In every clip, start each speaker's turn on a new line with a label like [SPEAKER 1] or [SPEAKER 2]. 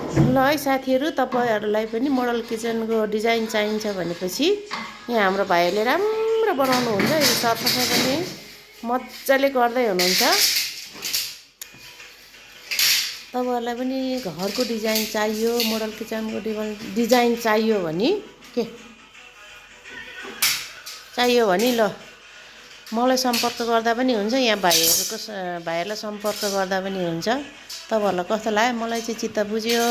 [SPEAKER 1] ल है साथीहरू, तपाईँहरूलाई पनि मोडल किचनको डिजाइन चाहिन्छ भनेपछि यहाँ हाम्रो भाइहरूले राम्रो बनाउनुहुन्छ। यो सरसफाइ पनि मजाले गर्दै हुनुहुन्छ। तपाईँहरूलाई पनि घरको डिजाइन चाहियो, मोडल किचनको डिजाइन चाहियो भने के चाहियो भने ल मलाई सम्पर्क गर्दा पनि हुन्छ, यहाँ भाइहरूलाई सम्पर्क गर्दा पनि हुन्छ। तपाईँहरूलाई कस्तो लाग्यो? मलाई चाहिँ चित्त बुझ्यो,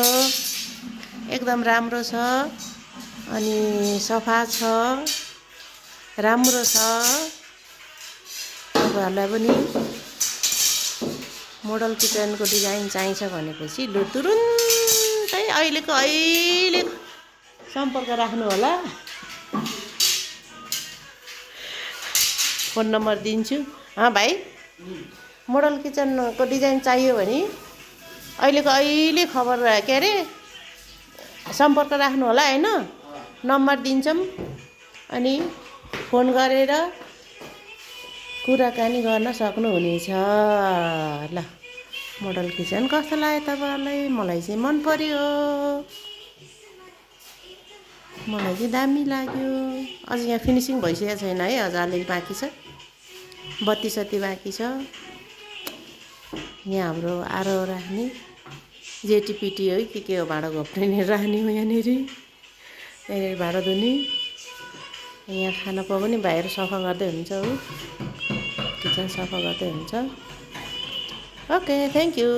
[SPEAKER 1] एकदम राम्रो छ अनि सफा छ, राम्रो छ। तपाईँहरूलाई पनि मोडल किचनको डिजाइन चाहिन्छ भनेपछि लु तुरुन्तै अहिले सम्पर्क राख्नु होला। फोन नम्बर दिन्छु। भाइ, मोडल किचनको डिजाइन चाहियो भने अहिले खबर के अरे सम्पर्क राख्नु होला हैन। नम्बर दिन्छौँ अनि फोन गरेर कुराकानी गर्न सक्नुहुनेछ। ल, मोडल किचन कस्तो लाग्यो तपाईँहरूलाई? मलाई चाहिँ मन पर्यो, मलाई चाहिँ दामी लाग्यो। अझ यहाँ फिनिसिङ भइसकेको छैन है, अझ अलिक बाँकी छ, बत्ती सत्ती बाँकी छ। यहाँ हाम्रो आरो राख्ने जेटीपिटी है के हो, भाँडा घोप्टिने राख्ने हो यहाँनिर। यहाँनिर भाँडा धुने, यहाँ खाना पनि भाइहरू सफा गर्दै हुन्छ हो, किचन सफा गर्दै हुन्छ। Okay, thank you.